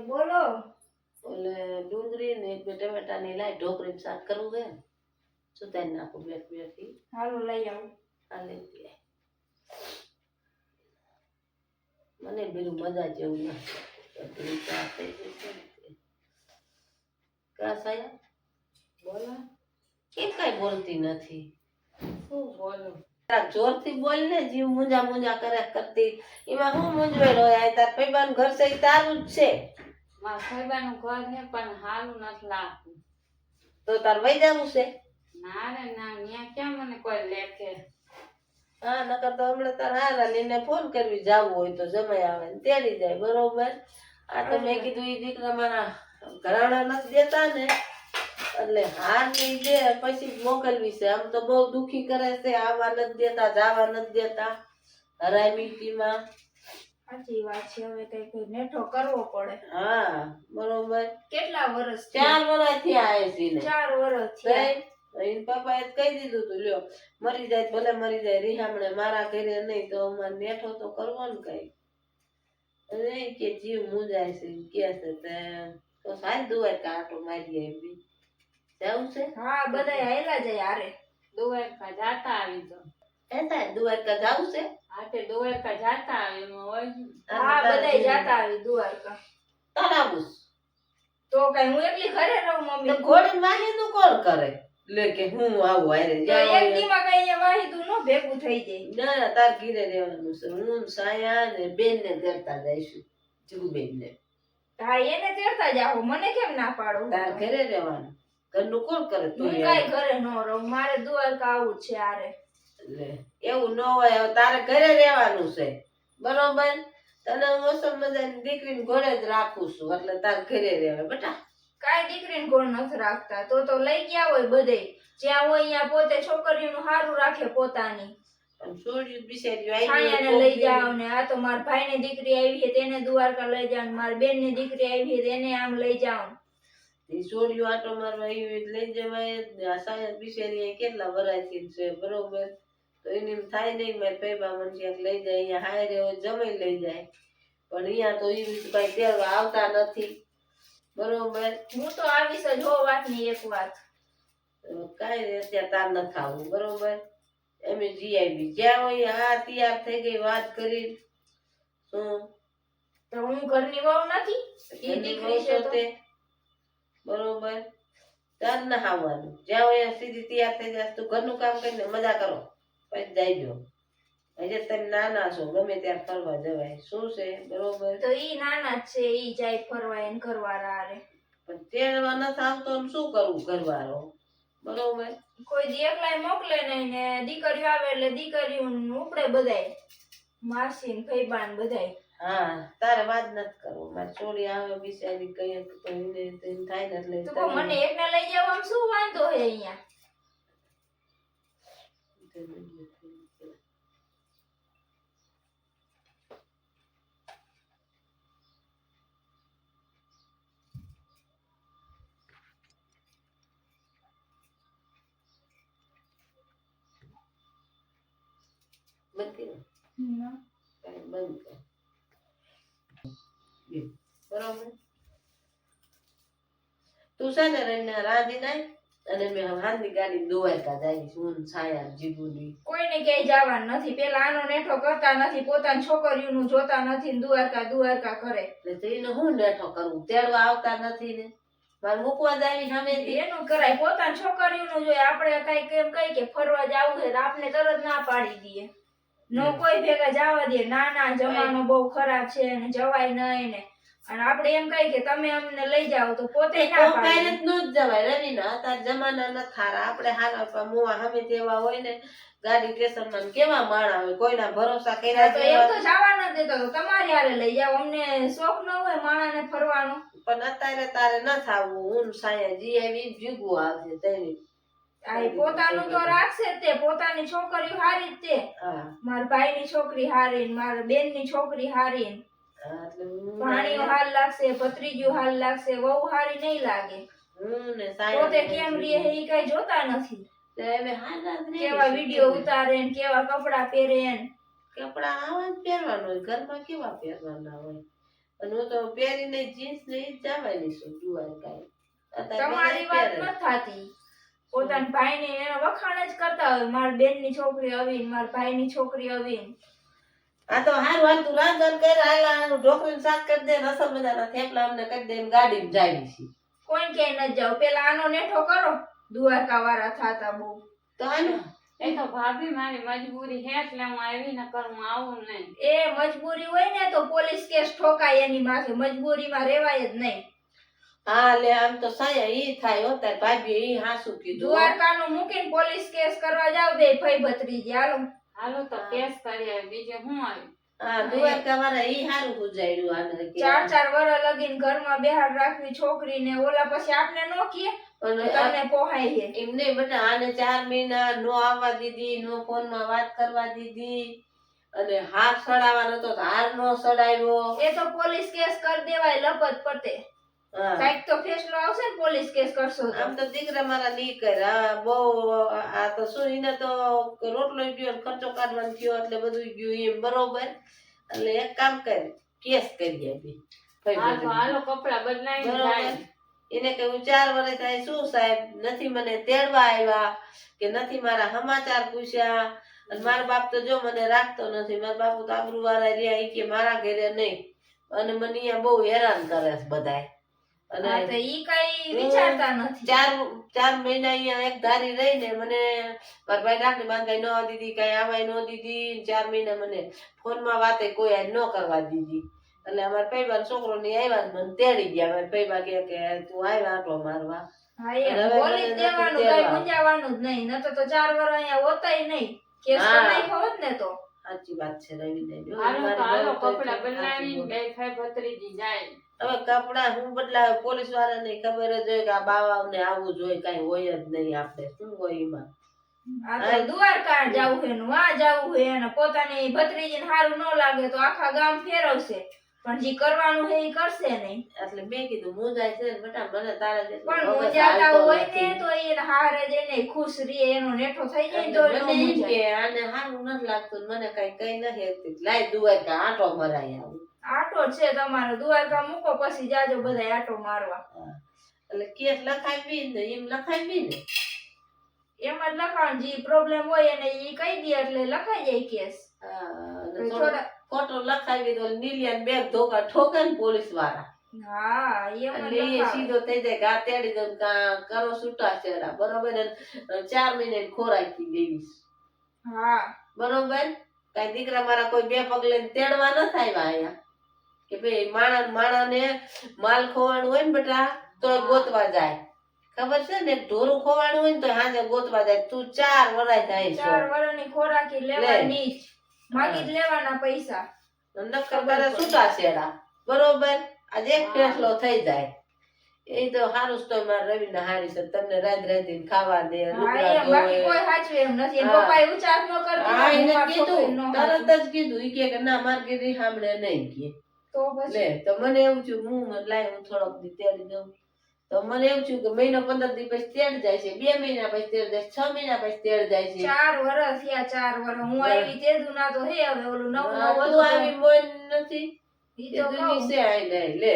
બોલો. ઓલે ડુંગળી ને એક બે ટમેટા ની લાઈ ઢોકળી શાક કરવું છે સુધારી નાખું બેઠી હાલો લઈ આવું. આ લેતી આય. મને બીજું મજા જેવું નથી ચા થઈ ગઈ છે ને કા સાયા બોલો. કેમ કઈ બોલતી નથી શું બોલો? જોરથી બોલ ને જીવ મુંજા મુંજા કરે કરતી એમાં હું મૂંઝવેલો હોય તાર પૈબાનું ઘર છે ઈ તારું જ છે મારા ફઈબાનું ઘર છે પણ હાલું નથી લાગતું. તો તાર વઈ જવું છે ના રે ના, ન્યા ક્યાં મને કોઈ લેખે. હા નકર તો હમણાં તાર હારા લીને ફોન કરવી જાવું હોય તો જમાઈ આવે ને તેડી જાય બરોબર. આ તો મેં કીધું ઈ દીકરા મારા ઘરાણા નથી દેતા ને એટલે હાર નહીં દે પછી મોકલવી છે. આમ તો બહુ દુખી કરે છે, આવવા નથી દેતા જાવા નથી દેતા હરાય મીઠીમાં. સાચી વાત છે, હવે કઈ નેઠો કરવો પડે. હા બરોબર. કેટલા વર્ષ? 4 વર્ષ થી આવે છે ને. 4 વર્ષ થયા. એન પપ્પાએ કહી દીધું તું લ્યો મરી જાય ભલે મરી જાય રીહામણે મારા ઘરે નહીં તો અમારે નેઠો તો કરવો ને કઈ. નહીં કે જીવ મુંજાય છે કે છે તે તો સાજ દુવાય કાંટો મારી આવી જાવું છે. હા બધાય આયલા જાય હારે. દ્વારકા જાતા આવી તો એતા દ્વારકા જાવું છે. હાથે દ્વારકા જાતા આવી એમાં હોય. હા બધાય જાતા આવી દ્વારકા. તારાબુસ તો કઈ હું એકલી ઘરે રહું મમ્મી? તો ઘોડી માહી નું કોણ કરે લે કે હું આવું આરે જાય એક દીમાં કઈ અહીંયા વાહીતું નો ભેગું થઈ જાય. ના તાર ઘીરે રહેવાનું છે. હું સાયા ને બેન ને કરતા જઈશું જુગુબેન ને. હા એને તેડતા જાઓ, મને કેમ ના પાડો? તાર ઘરે રહેવાનું ઘરનું કોણ કરે તું? હું કઈ ઘરે નો રહું, મારે દ્વારકા આવું છે આરે. લે એવું ન હોય તારે ઘરે રહેવાનું છે બરોબર. તને મોસમ મજાની દીકરીને ઘરે જ રાખું છું એટલે તાર ઘરે રહેવાય બેટા. કાઈ દીકરીને કોણ નથી રાખતા, તો લઈ ગયા હોય બધે જ્યાં હોય અહીંયા પોતે છોકરીઓનું હારું રાખે પોતાની. પણ છોડ્યું બિચારી છાયાને લઈ જાવ ને આ તો મારા ભાઈની દીકરી આવી છે તેને દ્વારકા લઈ જાવ, મારી બેનની દીકરી આવી છે તેને આમ લઈ જાવ. એ છોડ્યું આટો મારવા આવી લઈ જવાય જ ને. આ સાયા બિચારી કેટલા વરાયથી છે બરોબર. તો એને એમ થાય નહીં મારે પૈબા મને લઈ જાય અહીંયા હાય રહ્યો જમાઈ લઈ જાય પણ અહીંયા તો એ કઈ તેડવા આવતા નથી બરોબર. હું તો આવીશ જ હો વાત ની એક વાત. કઈ અત્યારે તાર ન થાવું બરોબર. એમ જી આવી જ્યાં હોય હા તૈયાર થઈ ગઈ વાત કરી શું તો હું ઘરની વહુ નથી? ઈ દીકરી છે તો બરોબર. તાર ના આવવાનું જ્યાં હોય સીધી તૈયાર થઈ જાય તું ઘરનું કામ કરીને મજા કરો પછી જાયજો. હજે તમે નાના છો ગમે ત્યાં ફરવા જવાય શું છે બરોબર. તો ઈ નાના જ છે, ઈ જાય ફરવા એને ઘરવાળા હારે. પણ તેડવા નથી આવતો શું કરવું ઘરવાળો બરોબર. કોઈ દી એકલાય મોકલે નહીં ને દીકરીઓ આવે એટલે દીકરીઓ ઉપડે બધાય માસી ને ફઈબા ને બધાય. હા તારે વાત નથી કરવું. મારી છોડી આવે બિચારી કઈ તો એને થાય ને એટલે તો મને એકને લઈ જાવ આમ શું વાંધો હે અહીંયા? બંધ કરી બંધ કર બરોબર. તું છે ને રહીને રાંધી નાય અને મેં હાંડી ગાડી દ્વારકા જાય હું છાયા જીગુની. કોઈને ક્યાંય જવાનું નથી. પેલા આનો નેઠો કરતા નથી, પોતાની છોકરીઓનું જોતા નથી ને દ્વારકા કરે. એટલે એને હું નેઠો કરું તેડવા આવતા નથી ને મારે મૂકવા જાય સામેથી. એનું કરાય પોતાની છોકરીઓનું જોઈએ. આપણે કઈ કેમ કઈ કે ફરવા જવું છે તો આપણે તરત ના પાડી દઈએ. નો કોઈ ભેગા જવા દે ના જમાનો બહુ ખરાબ છે ને જવાય નહીં ને. અને આપણે એમ કઈ કે તમે અમને લઈ જાઓ તો પોતે ના પાડે. નો જ જવાય રવિના અત્યારે જમાના ન થારા. આપણે હારા મોવા સામે તેવા હોય ને ગાડી સ્ટેશનમાં કેવા માણા હોય કોઈના ભરોસા કર્યા તો એમ તો જવા ન દેતો તો તમારી હારે લઈ જાવ. અમને શોખ ન હોય માણાને ફરવાનો. પણ અત્યારે તારે ન થાવું. હું સાયા જી આવી જીગું આવશે તેની પોતાનું તો રાખશે તે પોતાની છોકરી હારી જ તે. મારા ભાઈની છોકરી હારી, મારા બેનની છોકરી હારી, ભાણીઓ હાલ લાગશે, ભત્રીજો હાલ લાગશે, વહુ હારી નહીં લાગે. પોતે કેમ રે એ કઈ જોતા નથી. કેવા વિડિયો ઉતારે ને કેવા કપડા પહેરે ને. કપડા આવા જ પહેરવાના હોય ઘરમાં કેવા પહેરવાના હોય અને હું તો પહેરીને જીન્સ ને ઈ જ જવાની છું દ્વારકા. તમારી વાત ન થાતી પોતાના ભાઈને એના વખાણ જ કરતા હોય મારી બેનની છોકરી અવીન મારા ભાઈની છોકરી અવીન. આ તો હારું હાલ તું રાંધણ કર હાલા ઢોકળીનું શાક કરી દે ને અસલ મજાના થેપલા અમને કરી દે ને ગાડીમાં જાય છે. કોઈ ક્યાંય ન જાવ પેલા આનો નેઠો કરો દ્વારકા વાળા થાતા બહુ. તો હાલો એ તો ભાભી મારી મજબૂરી હે એટલે હું આવી ન કરું આવું નહીં. એ મજબૂરી હોય ને તો પોલીસ કેસ ઠોકાય એની માથે મજબૂરીમાં રેવાય જ નહીં. હા લે આમ તો સાયા ઈ થાય હો તાર ભાભી ઈ હાસુ કીધું. દ્વારકાનું મૂકીને પોલીસ કેસ કરવા જાવ બે ભાઈ ભત્રીજી હાલો. હાલો તો કેસ કરી આવે બીજે હું આવી. હા દ્વારકા વાળા ઈ હારું ગુજાર્યું આને કે 4 વર્ષ લગીન ઘરમાં બેહાડ રાખવી છોકરીને ઓલા પછી આપને નો કીએ તમને પોહાય છે. એમ નહીં બેટા આને 4 મહિના નો આવવા દીધી નો ફોનમાં વાત કરવા દીધી અને હાર સડાવવાનો તો હાર નો સડાવ્યો. એ તો પોલીસ કેસ કરી દેવાય લપત પતે. હા કાઈક તો ફેસલો આવશે ને પોલીસ કેસ કરશો તો. આમ તો દીકરા મારા ની કર આ બહુ આ તો શું એને તો રોટલો ગયો ને ખર્ચો કાઢવાનો થયો એટલે બધું ગયું એમ બરોબર. એટલે એક કામ કર કેસ કરી આપી હા તો હાલો કપડા બદલાઈને જાય. એને કહ્યું 4 વર્ષ થાય શું સાહેબ નથી મને તેડવા આવ્યા કે નથી મારા સમાચાર પૂછ્યા અને મારા બાપ તો જો મને રાખતો નથી. મારા બાપુ તો આબરૂ વાળા રહ્યા ઈ કે મારા ઘરે નહીં અને મને અહીંયા બહુ હેરાન કરે છે બધાય. અને તો ઈ કઈ વિચારતા નથી. 4 મહિના અહીંયા એક ધારી રહીને મને મારા ભાઈ રાખડી બાંધાઈ ન દીધી કઈ આવાય ન દીધી. 4 મહિના મને ફોનમાં વાતે કોઈ આજ ન કરવા દીધી. એટલે અમારા પૈબા છોકરો ની આવ્યા ને મને તેડી ગયા. મારા પૈબા કે તું આવ્યા આટો મારવા. હા એ બોલી જ દેવાનું કઈ મૂંઝાવાનું જ નહીં નતો તો 4 વર્ષ અહીંયા હોતાય નહીં કેસ તો નહીં હોત ને તો. સાચી વાત છે રવિ. હાલો તો હાલો કપડા બદલાવીને બે ભાઈ ભત્રીજી જાય. હવે કપડા હું બદલાવે પોલીસ વાળાને ખબર જ હોય કે આ બાવાને આવું જોઈએ કઈ હોય જ નહીં. આપણે શું હોય એમાં. આ તો દ્વારકા જાવું હે ને વા જાવું હે ને પોતાની ભત્રીજીને સારું ન લાગે તો આખા ગામ ફેરવશે પણ જે કરવાનું હે એ કરશે નહીં. એટલે મેં કીધું મુંજાય છે ને બેટા મને તારા જેટલો પણ મગજ મુંજાતા હાલતો હોય નથી. ને તો એને હારે જઈને ખુશ રહે એનો નેઠો થઈ જાય તો એટલે મને એમ કે આને સારું નથી લાગતું મને કઈ નથી હતી લાઈ દ્વારકા આંટો મરાય આવું. આટો છે તમારો દ્વારકા મૂકો પછી જાજો બધા આટો મારવા. એટલે કેસ લખાવી ને એમ લખાવી ને એમાં જ લખાણ જે પ્રોબ્લેમ હોય એને ઈ કહી દે એટલે લખાઈ જાય કેસ. અને થોડો ફોટો લખાવી દો નીલિયાન બેગ ધોકા ઠોકે ને પોલીસ વાળા. હા એમાં એટલે એ સીધો થઈ જાય ગા તેડી દો કા કરો છૂટા છેડા બરોબર. 4 મહિને ખોરાકી દેવીશ હા બરોબર. કઈ દીકરા મારા કોઈ બે પગલે તેડવા ન થાય અહીંયા કે ભાઈ માણાને માલ ખોવાનું હોય ને બેટા તો ગોતવા જાય. ખબર છે ને ઢોરું ખોવાનું હોય ને તો હાજે ગોતવા જાય. તું 4 વર્ષ થાય 4 વર્ષની ખોરાકી લેવાની જ માગી જ લેવાના પૈસા નક્કર કરે છૂટા છેડા બરોબર. આજે એક ફેસલો થઈ જાય. એ તો હારું તો મારા રવિ ના હારી છે તમને રાત રાતી ખાવા દે બાકી કોઈ સાચવે એમ નથી. એના પપ્પાએ ઉચાર ન કરતી. હા એને કીધું તરત જ કીધું ઈ કે ના માર કીધી સાંભળે નહીં કે તો પછી લે તો મને એવું થયું હું લાય હું થોડોક દી તેડી દઉં. તો મને એવું થયું કે મહિનો 15 દી પછી તેડ જાય છે 2 મહિના પછી તેડ જાય 6 મહિના પછી તેડ જાય છે. 4 વર્ષ થયા 4 વર્ષ હું આવી તેદુ ના તો હે હવે ઓલું નવું નવું તું આવી મોન નથી ઈ તો તું વિશે આઈ નહીં લે.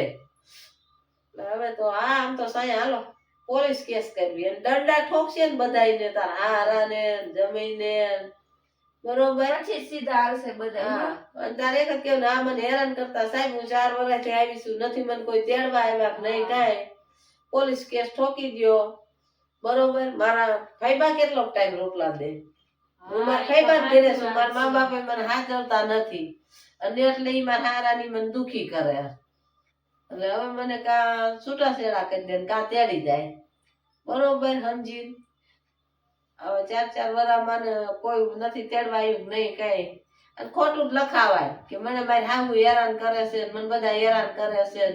હવે તો હા આમ તો સાયા હાલો પોલીસ કેસ કરવી અને દંડા ઠોકશે ને બધાયને તાર હારા ને જમીને બરોબર. પછી સીધા આવશે બધા. હા અને તારે એક જ કેવું આ મને હેરાન કરતા સાહેબ હું 4 વર્ષથી આવીશું નથી મને કોઈ તેડવા આવ્યા કે નહીં કાંઈ. પોલીસ કેસ ઠોકી દ્યો બરોબર. મારા ફાઈબા કેટલો ટાઈમ રોટલા દે હું મારા ફાઈબા જ ઘરે છું. મારા મા બાપે મને હાચવતા નથી અને એટલે ઈ મારા હારાની મને દુખી કરે. એટલે હવે મને કા છૂટા છેડા કરી દે કા તેડી જાય બરોબર સમજી. હવે 4 વર્ષ મને કોઈ નથી તેડવા આવ્યું નહીં કઈ અને ખોટું જ લખાવાય કે મને મારી હાહુ હેરાન કરે છે મને બધા હેરાન કરે છે.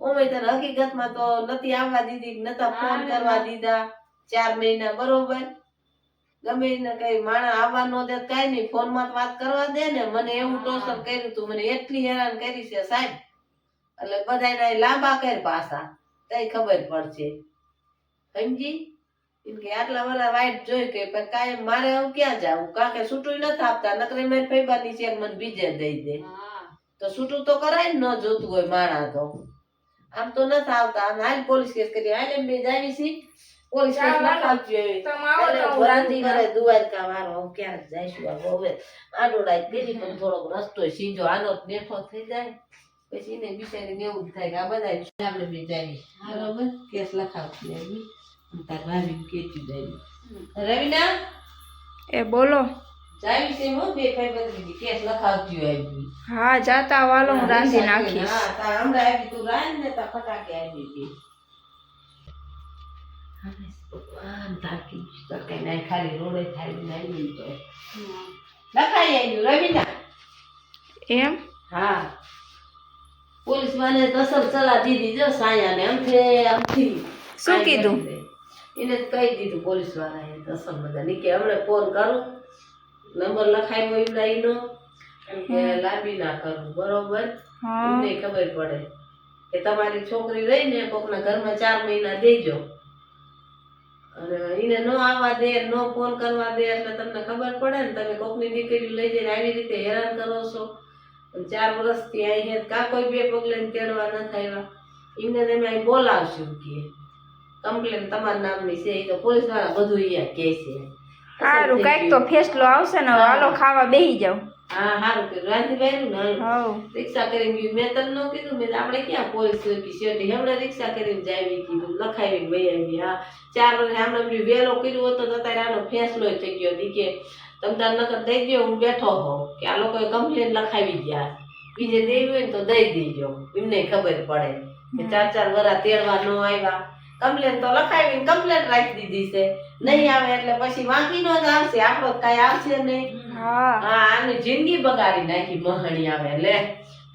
ઓમે તને હકીકતમાં તો નથી આવવા દીધી નતા ફોન કરવા દીધા 4 મહિના બરોબર. ગમે એને કઈ માણસ આવવા ન દે કઈ નહીં ફોન માં વાત કરવા દે ને. મને એવું ટોર્ચર કર્યું તું મને એટલી હેરાન કરી છે સાહેબ. એટલે બધા લાંબા કર પાછા તઈ ખબર પડશે સમજી. એમ કે આટલા બધા વાઈટ જોઈ કે કાંઈ મારે હવે ક્યાં જાવું કારણ કે છૂટું નથી આપતા નકરે મેં ફૈબાની ચેક મને બીજે દઈ દે તો છૂટું તો કરાય ને, ન જોતું હોય માણા તો આમ તો નથી આવતા. આમ હાલ પોલીસ કેસ કરી, હાલ એમ બે જાવી છી પોલીસ કેસ લખાવતી હોય. તમે આવો તો હું એટલે રાંધી કરે દ્વારકા વાળો હું ક્યારેક જઈશું. હવે આડોડાઈ પેલી પણ થોડોક રસ્તો સીધો આનો બેઠો થઈ જાય પછી એને બિચારીને એવું જ થાય કે આ બધા આપણે બે જાય બરોબર કેસ લખાવતી આવી તાર ભાભી કેતી જાય. રવિના એ બોલો. જાવી છે હો બે ભાઈ બધી કેસ લખાવતી આવી. હા જાતા વાલો હું રાંધી નાખીશ. હા તાર હમણાં આવી તું રાંધ ને તાર ફટાકે આવી હતી. ભગવાન તાકી તકે નહીં ખાલી રોડે થાય નહીં તો લખાઈ આવ્યું રવિના. એમ હા પોલીસ વાળાએ તો અસર સલાહ દીધી જો સાયાને આમથી શું કીધું? એને જ કહી દીધું પોલીસ વાળાએ તો અસર બધા ની કે હમણાં ફોન કરું નંબર લખાવ્યો એમના ઈનો કે લાંબી ના કરું બરોબર. એમને ખબર પડે કે તમારી છોકરી રહી ને કોકના ઘરમાં 4 મહિના દેજો અને એને ન આવવા દે ન ફોન કરવા દે એટલે તમને ખબર પડે ને તમે કોકની દીકરી લઈ જઈને આવી રીતે હેરાન કરો છો. 4 વર્ષથી અહીંયા કા કોઈ બે પગલે તેડવા ન આવ્યા એમને તમે અહીં બોલાવશું કે કમ્પ્લેન તમારા નામની છે એ તો પોલીસ વાળા બધું અહીંયા કહે છે. સારું કઈક તો ફેસલો આવશે ને હાલો ખાવા બેહી જાવ. હા સારું કે રાંધી બેરું ને હવ રિક્ષા કરીને ગયું. મેં તને ન કીધું મેં આપણે ક્યાં પોલીસ ચોકી શેઠી હમણાં રિક્ષા કરીને જાવી કીધું લખાવીને વહી આવી. હા 4 વર્ષ હમણાં વહેલો કર્યું હોતો તો અત્યારે આનો ફેસલો થઈ ગયો હતી કે તમે તાર નકર દઈ દો હું બેઠો હોઉં કે આ લોકોએ કમ્પ્લેન લખાવી ગયા બીજે દેવી હોય ને તો દઈ દેજો એમને ખબર પડે કે 4 વર્ષ તેડવા ન આવ્યા. કમ્પ્લેન તો લખાવીને કમ્પ્લેન રાખી દીધી છે નહીં આવે એટલે પછી વાંકીનો જ આવશે આપણો કઈ આવશે નહીં. હા આની જિંદગી બગાડી નાખી મહણી આવે લે.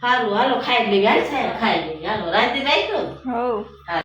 સારું હાલો ખાઈ લેવી હાલ સાહેબ ખાઈ લેવી હાલો રાંધી રાખ્યો. હવ